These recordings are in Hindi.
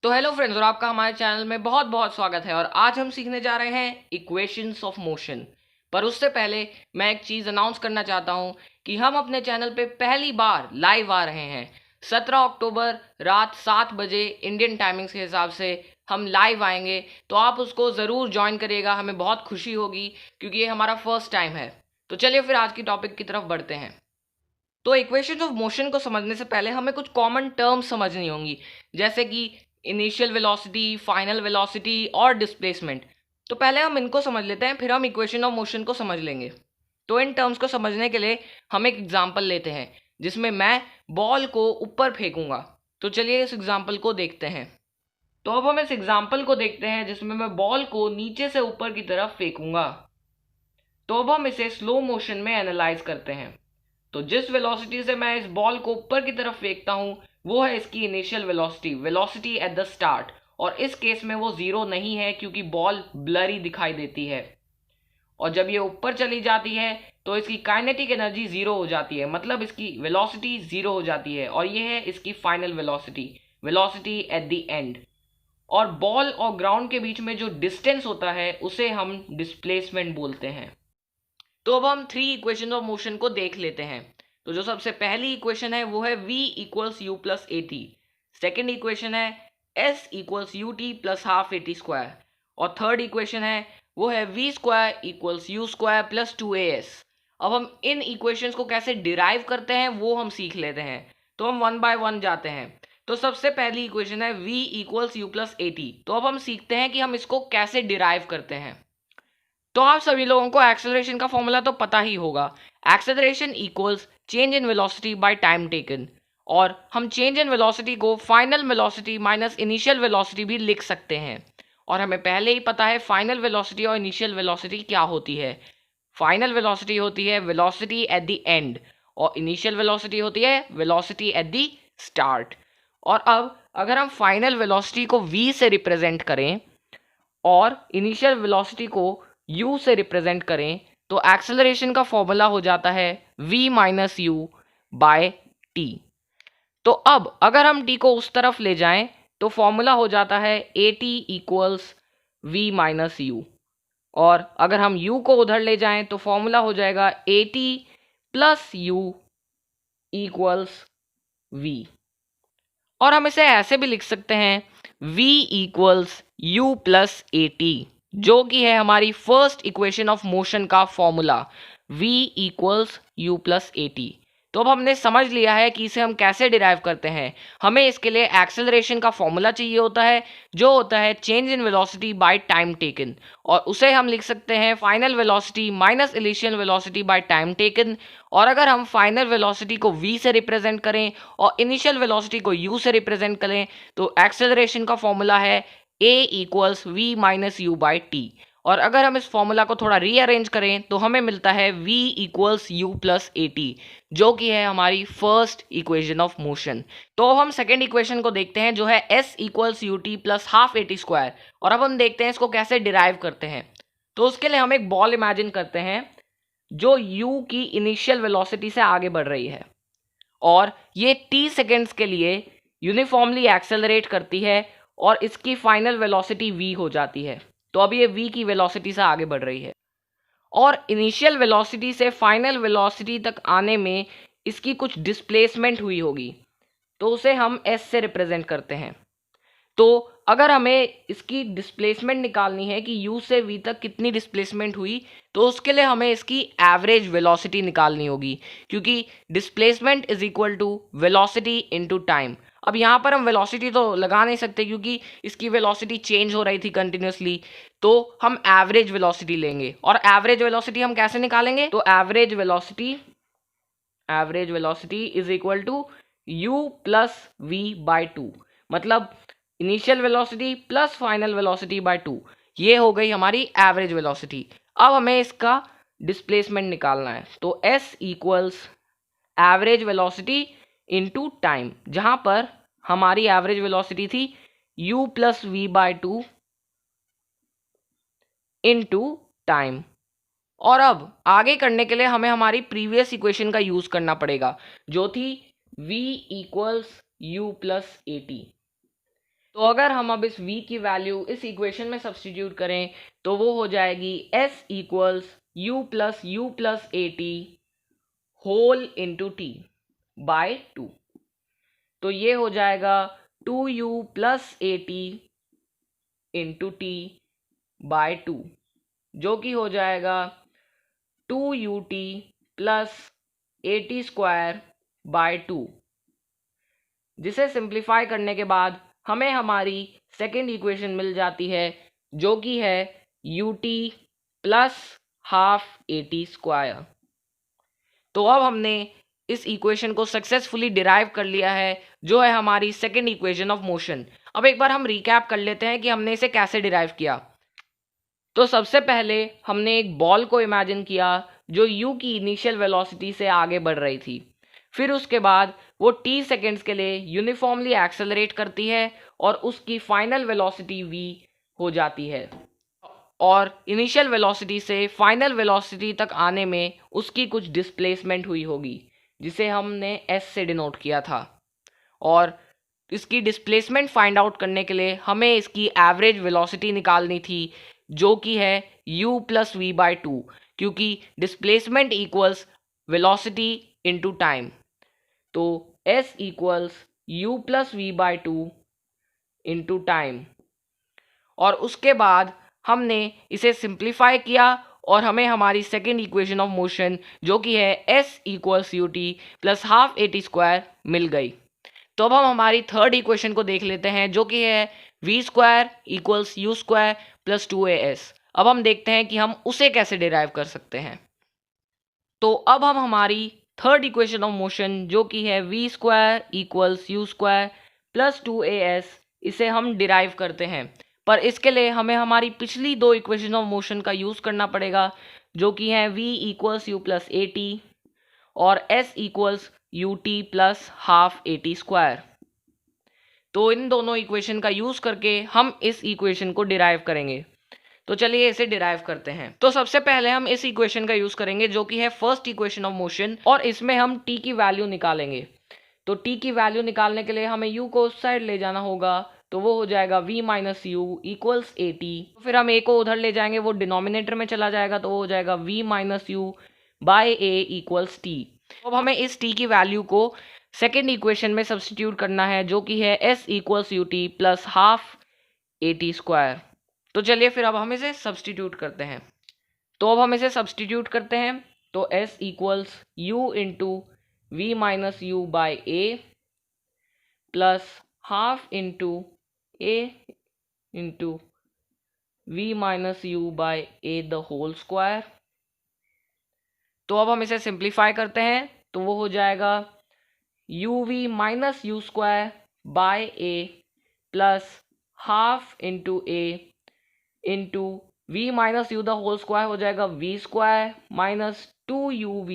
तो हेलो फ्रेंड्स, और आपका हमारे चैनल में बहुत बहुत स्वागत है। और आज हम सीखने जा रहे हैं इक्वेशंस ऑफ मोशन। पर उससे पहले मैं एक चीज़ अनाउंस करना चाहता हूं कि हम अपने चैनल पे पहली बार लाइव आ रहे हैं। 17 अक्टूबर रात 7 बजे इंडियन टाइमिंग्स के हिसाब से हम लाइव आएंगे, तो आप उसको ज़रूर ज्वाइन करिएगा। हमें बहुत खुशी होगी क्योंकि ये हमारा फर्स्ट टाइम है। तो चलिए फिर आज की टॉपिक की तरफ बढ़ते हैं। तो इक्वेशंस ऑफ मोशन को समझने से पहले हमें कुछ कॉमन टर्म्स समझनी होंगी, जैसे कि इनिशियल वेलोसिटी, फाइनल वेलोसिटी और डिस्प्लेसमेंट। तो पहले हम इनको समझ लेते हैं, फिर हम इक्वेशन ऑफ मोशन को समझ लेंगे। तो इन टर्म्स को समझने के लिए हम एक एग्जांपल लेते हैं जिसमें मैं बॉल को ऊपर फेंकूंगा। तो चलिए इस एग्जांपल को देखते हैं। तो अब हम इस एग्जांपल को देखते हैं जिसमें मैं बॉल को नीचे से ऊपर की तरफ फेंकूंगा। तो अब हम इसे स्लो मोशन में एनालाइज करते हैं। तो जिस वेलोसिटी से मैं इस बॉल को ऊपर की तरफ फेंकता हूं वो है इसकी initial velocity, velocity at the start. और इस केस में वो जीरो नहीं है क्योंकि बॉल ब्लरी दिखाई देती है। और जब ये ऊपर चली जाती है तो इसकी काइनेटिक एनर्जी जीरो हो जाती है, मतलब इसकी वेलोसिटी जीरो हो जाती है। और ये है इसकी final velocity, velocity at the end. और बॉल और ग्राउंड के बीच में जो डिस्टेंस होता है उसे हम डिस्प्लेसमेंट बोलते हैं। तो अब हम थ्री इक्वेशन ऑफ मोशन को देख लेते हैं। तो जो सबसे पहली इक्वेशन है वो है v equals you plus a T. Second equation है s equals U T plus half A T square. और थर्ड इक्वेशन है वो है v square equals u square plus two A S. अब हम इन इक्वेशंस को कैसे डिराइव करते हैं वो हम सीख लेते हैं। तो हम वन बाय वन जाते हैं। तो सबसे पहली इक्वेशन है v equals you plus a T. तो अब हम सीखते हैं कि हम इसको कैसे डिराइव करते हैं। तो आप सभी लोगों को एक्सेलरेशन का फॉर्मूला तो पता ही होगा। Acceleration equals change in velocity by time taken. और हम चेंज इन वेलोसिटी को final velocity minus initial velocity भी लिख सकते हैं। और हमें पहले ही पता है फाइनल वेलोसिटी और इनिशियल वेलोसिटी क्या होती है। फाइनल वेलोसिटी होती है वेलोसिटी एट द एंड, और इनिशियल वेलोसिटी होती है वेलोसिटी एट द स्टार्ट। और अब अगर हम फाइनल वेलोसिटी को v से रिप्रेजेंट करें और इनिशियल वेलोसिटी को u से रिप्रेजेंट करें तो एक्सेलरेशन का फॉर्मूला हो जाता है v minus u by t. तो अब अगर हम t को उस तरफ ले जाएं तो फॉर्मूला हो जाता है A T equals we minus you. और अगर हम u को उधर ले जाएं तो फॉर्मूला हो जाएगा A T plus you equals we. और हम इसे ऐसे भी लिख सकते हैं v equals you plus a T, जो कि है हमारी फर्स्ट इक्वेशन ऑफ मोशन का formula v equals you plus a T. तो अब हमने समझ लिया है कि इसे हम कैसे डिराइव करते हैं। हमें इसके लिए एक्सेलरेशन का फॉर्मूला चाहिए होता है जो होता है change in velocity by time taken. और उसे हम लिख सकते हैं final velocity minus initial velocity by time taken. और अगर हम फाइनल वेलोसिटी को v से रिप्रेजेंट करें और इनिशियल वेलोसिटी को u से रिप्रेजेंट करें तो एक्सेलरेशन का फॉर्मूला है a equals we minus u by T. और अगर हम इस फॉर्मूला को थोड़ा रीअरेंज करें तो हमें मिलता है v equals you plus a T, जो कि है हमारी फर्स्ट इक्वेशन ऑफ मोशन। तो हम सेकेंड इक्वेशन को देखते हैं जो है s equals U T plus half A T square. और अब हम देखते हैं इसको कैसे डिराइव करते हैं। तो उसके लिए हम एक बॉल इमेजिन करते हैं जो u की इनिशियल वेलोसिटी से आगे बढ़ रही है और ये t सेकेंड्स के लिए यूनिफॉर्मली एक्सेलरेट करती है और इसकी फाइनल वेलोसिटी v हो जाती है। तो अब ये v की वेलोसिटी से आगे बढ़ रही है और इनिशियल वेलोसिटी से फाइनल वेलोसिटी तक आने में इसकी कुछ डिस्प्लेसमेंट हुई होगी, तो उसे हम s से रिप्रेजेंट करते हैं। तो अगर हमें इसकी डिस्प्लेसमेंट निकालनी है कि u से v तक कितनी डिस्प्लेसमेंट हुई, तो उसके लिए हमें इसकी एवरेज वेलोसिटी निकालनी होगी, क्योंकि displacement is equal to velocity into time. अब यहाँ पर हम वेलोसिटी तो लगा नहीं सकते क्योंकि इसकी वेलोसिटी चेंज हो रही थी कंटिन्यूसली, तो हम एवरेज वेलोसिटी लेंगे। और एवरेज वेलोसिटी हम कैसे निकालेंगे, तो average velocity is equal to u plus we by two, मतलब initial velocity plus final velocity by two. ये हो गई हमारी एवरेज वेलोसिटी। अब हमें इसका डिस्प्लेसमेंट निकालना है, तो s equals average velocity into time, जहां पर हमारी एवरेज वेलोसिटी थी u plus v by two into time. और अब आगे करने के लिए हमें हमारी प्रीवियस इक्वेशन का यूज करना पड़ेगा जो थी v equals you plus a T. तो अगर हम अब इस v की वैल्यू इस इक्वेशन में सब्स्टिट्यूट करें तो वो हो जाएगी s equals u plus a t whole into t by 2। तो ये हो जाएगा 2u plus a t into t by 2, जो कि हो जाएगा 2ut plus a T square by 2, जिसे सिंप्लीफाई करने के बाद हमें हमारी सेकेंड इक्वेशन मिल जाती है, जो कि है ut plus half A T square. तो अब हमने इस इक्वेशन को सक्सेसफुली डिराइव कर लिया है, जो है हमारी सेकेंड इक्वेशन ऑफ मोशन। अब एक बार हम रिकैप कर लेते हैं कि हमने इसे कैसे डिराइव किया। तो सबसे पहले हमने एक बॉल को इमेजिन किया जो u की इनिशियल वेलोसिटी से आगे बढ़ रही थी। फिर उसके बाद वो t सेकेंड्स के लिए यूनिफॉर्मली एक्सेलरेट करती है और उसकी फाइनल वेलोसिटी v हो जाती है, और इनिशियल वेलोसिटी से फाइनल वेलोसिटी तक आने में उसकी कुछ डिस्प्लेसमेंट हुई होगी, जिसे हमने s से डिनोट किया था। और इसकी डिस्प्लेसमेंट फाइंड आउट करने के लिए हमें इसकी एवरेज वेलोसिटी निकालनी थी, जो कि है u प्लस वी बाई 2, क्योंकि displacement equals velocity into time. तो s equals u plus we by 2 into time. और उसके बाद हमने इसे सिंप्लीफाई किया और हमें हमारी सेकेंड इक्वेशन ऑफ मोशन, जो कि है s equals U T plus half A T square, मिल गई। तो अब हम हमारी थर्ड इक्वेशन को देख लेते हैं, जो कि है v square equals u square plus 2as। अब हम देखते हैं कि हम उसे कैसे डिराइव कर सकते हैं। तो अब हम हमारी थर्ड इक्वेशन ऑफ मोशन, जो कि है v square equals u square plus 2as, इसे हम डिराइव करते हैं। पर इसके लिए हमें हमारी पिछली दो इक्वेशन ऑफ मोशन का यूज़ करना पड़ेगा, जो कि है v equals you plus a T और s equals U T plus half A T square. तो इन दोनों इक्वेशन का यूज़ करके हम इस इक्वेशन को डिराइव करेंगे। तो चलिए इसे डिराइव करते हैं। तो सबसे पहले हम इस इक्वेशन का यूज़ करेंगे, जो कि है फर्स्ट इक्वेशन ऑफ मोशन, और इसमें हम t की वैल्यू निकालेंगे। तो t की वैल्यू निकालने के लिए हमें u को उस साइड ले जाना होगा, तो वो हो जाएगा v minus you equals A T. फिर हम a को उधर ले जाएंगे, वो डिनोमिनेटर में चला जाएगा, तो वो हो जाएगा v minus u by A equals T. अब हमें इस t की वैल्यू को सेकेंड इक्वेशन में सब्स्टिट्यूट करना है, जो कि है s equals U T plus half A T square. तो चलिए फिर अब हम इसे सब्स्टिट्यूट करते हैं। तो अब हम इसे सब्स्टिट्यूट करते हैं। तो s equals u into v minus u by a plus half into a into v minus u by a the whole square. तो अब हम इसे सिंप्लीफाई करते हैं, तो वो हो जाएगा you we minus you square by a plus half into a into v minus u the whole square हो जाएगा v square minus 2uv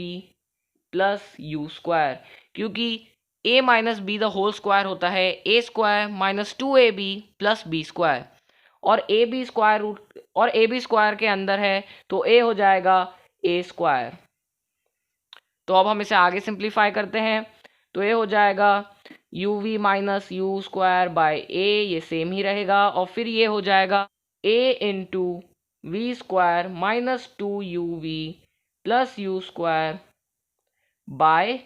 plus u square, क्योंकि a minus b the whole square होता है a square minus 2ab plus b square, और ए बी स्क्वायर रूट और ए बी स्क्वायर के अंदर है, तो a हो जाएगा a स्क्वायर। तो अब हम इसे आगे सिंप्लीफाई करते हैं, तो ये हो जाएगा you we minus you square by A, ये सेम ही रहेगा, और फिर ये हो जाएगा a into v square minus 2uv plus u square by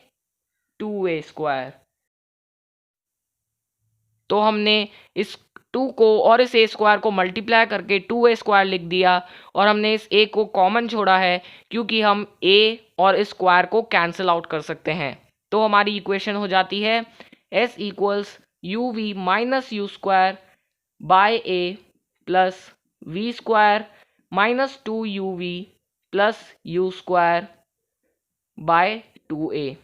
2a square. तो हमने इस 2 को और इस a स्क्वायर को मल्टीप्लाई करके 2a स्क्वायर लिख दिया, और हमने इस a को कॉमन छोड़ा है, क्योंकि हम a और इस स्क्वायर को कैंसिल आउट कर सकते हैं। तो हमारी इक्वेशन हो जाती है s equals u we minus you square by a plus v square minus 2uv plus u square by 2a।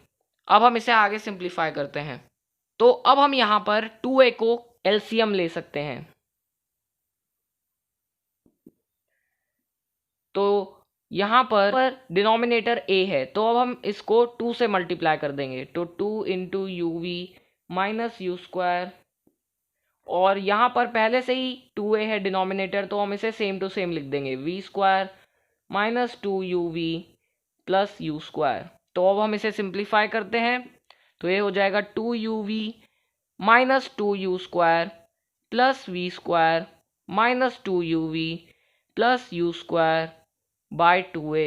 अब हम इसे आगे सिंप्लीफाई करते हैं। तो अब हम यहाँ पर 2a को एलसीएम ले सकते हैं। तो यहाँ पर डिनोमिनेटर a है, तो अब हम इसको 2 से मल्टीप्लाई कर देंगे, तो 2 into u we minus you square, और यहाँ पर पहले से ही 2a है डिनोमिनेटर, तो हम इसे सेम टू सेम लिख देंगे v square minus 2uv plus u square. तो अब हम इसे सिंप्लीफाई करते हैं, तो ये हो जाएगा 2uv minus 2u square plus v square minus 2uv plus u square by 2a।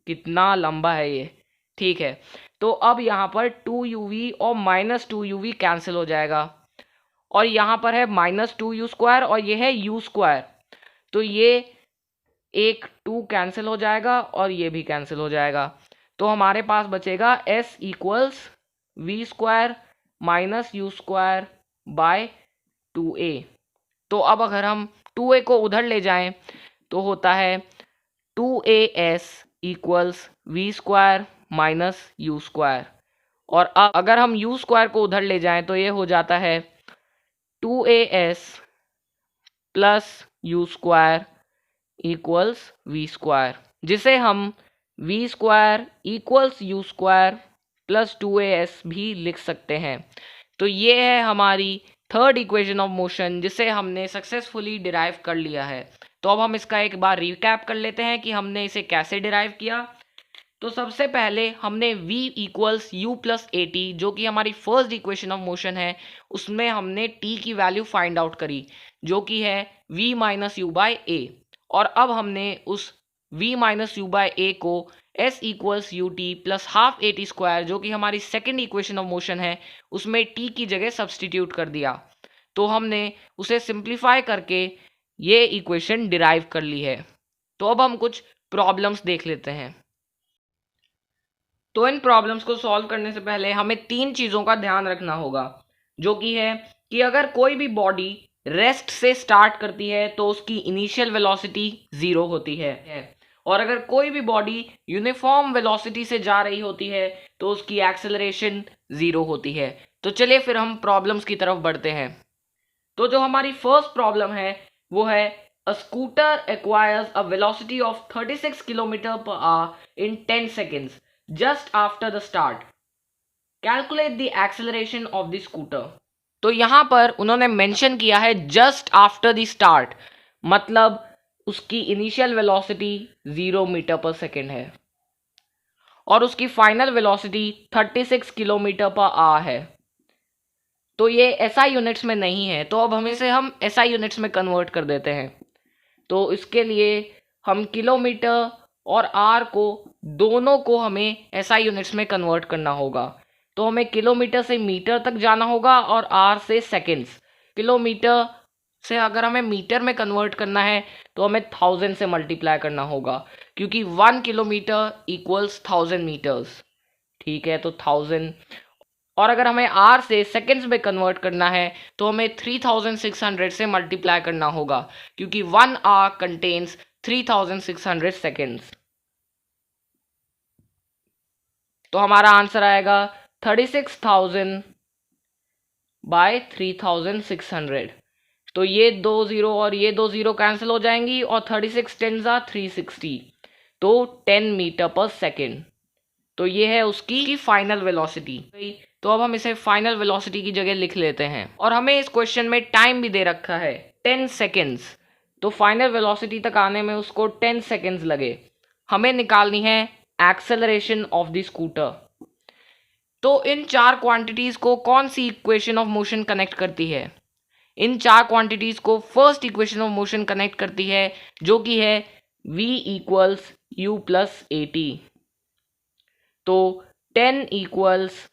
कितना लंबा है ये। ठीक है, तो अब यहाँ पर 2uv और माइनस 2uv कैंसिल हो जाएगा, और यहाँ पर है माइनस 2u स्क्वायर और ये है u स्क्वायर, तो ये एक 2 कैंसिल हो जाएगा और ये भी कैंसिल हो जाएगा। तो हमारे पास बचेगा s equals v square minus you square by 2a। तो अब अगर हम 2a को उधर ले जाएं तो होता है 2as equals v square minus you square, और अगर हम यू स्क्वायर को उधर ले जाएं तो ये हो जाता है 2as plus u square equals v square, जिसे हम v square equals u square plus 2as भी लिख सकते हैं। तो ये है हमारी थर्ड इक्वेशन ऑफ मोशन, जिसे हमने सक्सेसफुली डिराइव कर लिया है। तो अब हम इसका एक बार रिकैप कर लेते हैं कि हमने इसे कैसे डिराइव किया। तो सबसे पहले हमने v equals you plus a T, जो कि हमारी फर्स्ट इक्वेशन ऑफ मोशन है, उसमें हमने t की वैल्यू फाइंड आउट करी, जो कि है v माइनस यू बाय ए। और अब हमने उस v माइनस यू बाय ए को s equals U T plus half A T square, जो कि हमारी सेकेंड इक्वेशन ऑफ मोशन है, उसमें t की जगह सब्सटीट्यूट कर दिया। तो हमने उसे सिंप्लीफाई करके ये इक्वेशन डिराइव कर ली है। तो अब हम कुछ प्रॉब्लम्स देख लेते हैं। तो इन प्रॉब्लम्स को सॉल्व करने से पहले हमें 3 चीज़ों का ध्यान रखना होगा, जो कि है कि अगर कोई भी बॉडी रेस्ट से स्टार्ट करती है तो उसकी इनिशियल वेलोसिटी 0 होती है, और अगर कोई भी बॉडी यूनिफॉर्म वेलोसिटी से जा रही होती है तो उसकी एक्सेलरेशन 0 होती है। तो चलिए फिर हम प्रॉब्लम्स की तरफ बढ़ते हैं। तो जो हमारी फर्स्ट प्रॉब्लम है वो है A scooter acquires a velocity of 36 km/h in 10 seconds just after the start. Calculate the acceleration of the scooter. तो यहाँ पर उन्होंने मेंशन किया है जस्ट आफ्टर द स्टार्ट, मतलब उसकी initial velocity 0 metre per second है और उसकी फाइनल वेलोसिटी 36 km/h है। तो ये SI यूनिट्स में नहीं है, तो अब हम इसे SI यूनिट्स में कन्वर्ट कर देते हैं। तो इसके लिए हम किलोमीटर और आर को दोनों को हमें SI यूनिट्स में कन्वर्ट करना होगा। तो हमें किलोमीटर से मीटर तक जाना होगा और आर से सेकेंड्स। किलोमीटर से अगर हमें मीटर में कन्वर्ट करना है तो हमें 1000 से मल्टीप्लाई करना होगा, क्योंकि 1 किलोमीटर इक्वल्स 1000 मीटर्स। ठीक है, तो 1000। और अगर हमें आर से सेकेंड्स में कन्वर्ट करना है तो हमें 3600 से मल्टीप्लाई करना होगा, क्योंकि 1 आवर कंटेन्स 3600 सेकेंड्स। तो हमारा आंसर आएगा 36,000 बाय 3600। तो ये 2 0 और ये 2 0 कैंसिल हो जाएंगी और 36 10 जा 360, तो 10 मीटर पर सेकेंड। तो ये है उसकी फाइनल वेलोसिटी। तो अब हम इसे फाइनल वेलोसिटी की जगह लिख लेते हैं, और हमें इस क्वेश्चन में टाइम भी दे रखा है 10 सेकेंड्स। तो फाइनल वेलोसिटी तक आने में उसको 10 सेकेंड्स लगे। हमें निकालनी है एक्सेलरेशन ऑफ द स्कूटर। तो इन 4 क्वांटिटीज को कौन सी इक्वेशन ऑफ मोशन कनेक्ट करती है? इन 4 क्वांटिटीज को first equation of motion connect करती है, जो कि है v equals you plus a T. तो 10 इक्वल्स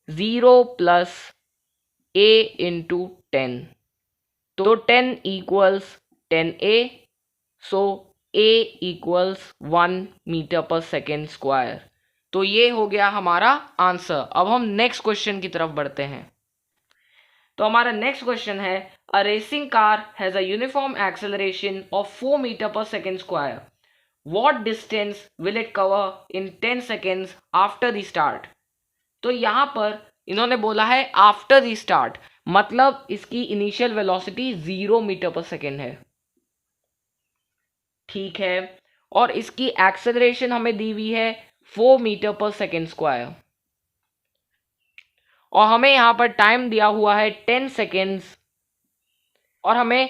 0 प्लस a इंटू 10, तो 10 equals 10a, so a equals 1 metre per second square. तो ये हो गया हमारा आंसर। अब हम नेक्स्ट क्वेश्चन की तरफ बढ़ते हैं। तो हमारा नेक्स्ट क्वेश्चन है a racing car has a uniform acceleration of 4 metre per second square. What distance will it cover in 10 seconds after the start. तो यहाँ पर इन्होंने बोला है आफ्टर द स्टार्ट, मतलब इसकी initial velocity 0 metre per second है। ठीक है, और इसकी एक्सेलरेशन हमें दी हुई है 4 मीटर पर सेकेंड स्क्वायर, और हमें यहाँ पर टाइम दिया हुआ है 10 सेकेंड्स, और हमें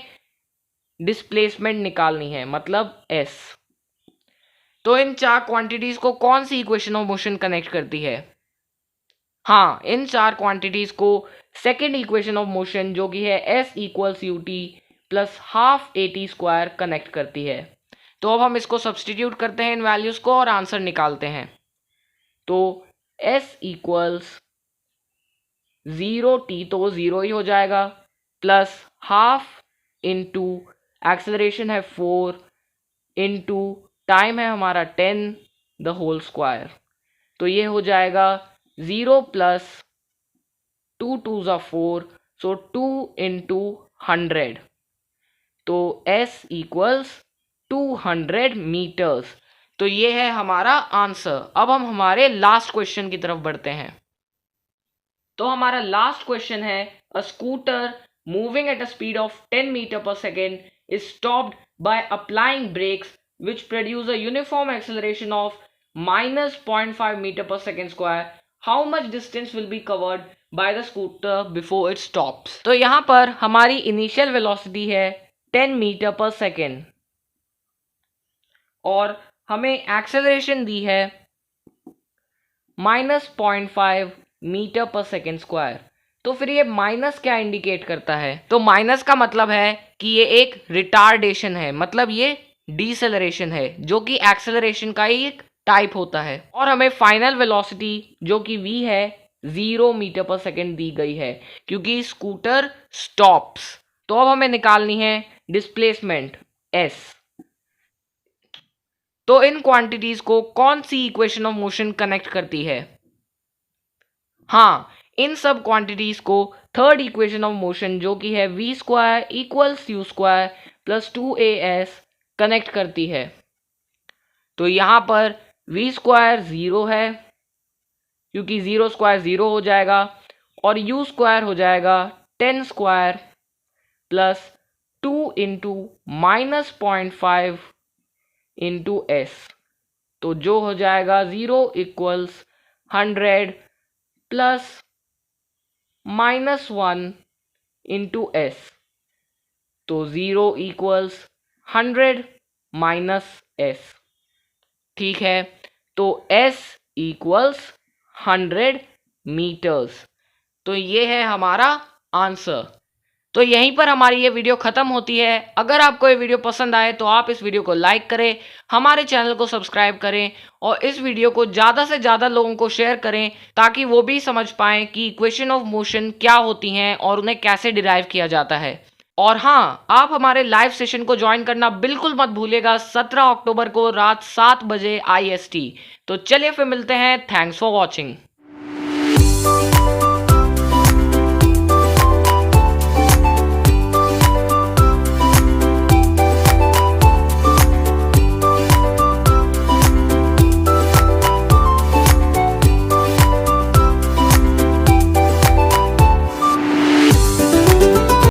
डिस्प्लेसमेंट निकालनी है, मतलब s। तो इन 4 क्वांटिटीज को कौन सी इक्वेशन ऑफ मोशन कनेक्ट करती है? हाँ, इन चार क्वांटिटीज को सेकेंड इक्वेशन ऑफ मोशन जो कि है S equals U T plus half A T square connect करती है। तो अब हम इसको सब्सटीट्यूट करते हैं इन वैल्यूज को और आंसर निकालते हैं। तो S इक्वल्स 0t तो 0 ही हो जाएगा, प्लस हाफ इंटू एक्सेलरेशन है 4 इंटू टाइम है हमारा 10 द होल स्क्वायर। तो ये हो जाएगा 0 प्लस 2 2 ज़ा 4, सो 2 इंटू 100। तो S इक्वल्स 200 मीटर्स। तो ये है हमारा आंसर। अब हम हमारे लास्ट क्वेश्चन की तरफ बढ़ते हैं। तो हमारा लास्ट क्वेश्चन है, a scooter moving at a speed of 10 metre per second is stopped by applying brakes which produce a uniform acceleration of minus 0.5 meter per second square. How much distance will be covered by the scooter before it stops? तो यहाँ पर हमारी इनिशियल वेलोसिटी है 10 मीटर पर सेकेंड और हमें एक्सेलरेशन दी है minus 0.5 metre per second square. तो फिर ये माइनस क्या इंडिकेट करता है? तो माइनस का मतलब है कि ये एक रिटार्डेशन है, मतलब ये डिसेलरेशन है, जो कि एक्सेलरेशन का ही एक टाइप होता है। और हमें फाइनल वेलोसिटी जो कि v है 0 मीटर पर सेकेंड दी गई है क्योंकि स्कूटर स्टॉप्स। तो अब हमें निकालनी है डिस्प्लेसमेंट s। तो इन क्वांटिटीज को कौन सी इक्वेशन ऑफ मोशन कनेक्ट करती है? हाँ, इन सब क्वांटिटीज को थर्ड इक्वेशन ऑफ मोशन जो कि है v square equals u square plus 2as connect करती है। तो यहाँ पर v स्क्वायर 0 है क्योंकि 0 स्क्वायर 0 हो जाएगा और u स्क्वायर हो जाएगा 10 square plus 2 into minus 0.5 into s। तो जो हो जाएगा 0 इक्वल्स 100 प्लस -1 इंटू s। तो 0 इक्वल्स 100 माइनस s। ठीक है, तो s इक्वल्स 100 मीटर्स। तो ये है हमारा आंसर। तो यहीं पर हमारी ये वीडियो ख़त्म होती है। अगर आपको ये वीडियो पसंद आए तो आप इस वीडियो को लाइक करें, हमारे चैनल को सब्सक्राइब करें और इस वीडियो को ज़्यादा से ज़्यादा लोगों को शेयर करें ताकि वो भी समझ पाएँ कि इक्वेशन ऑफ मोशन क्या होती हैं और उन्हें कैसे डिराइव किया जाता है। और हाँ, आप हमारे लाइव सेशन को ज्वाइन करना बिल्कुल मत भूलिएगा 17 अक्टूबर को रात 7 बजे IST। तो चलिए फिर मिलते हैं। Thanks for watching.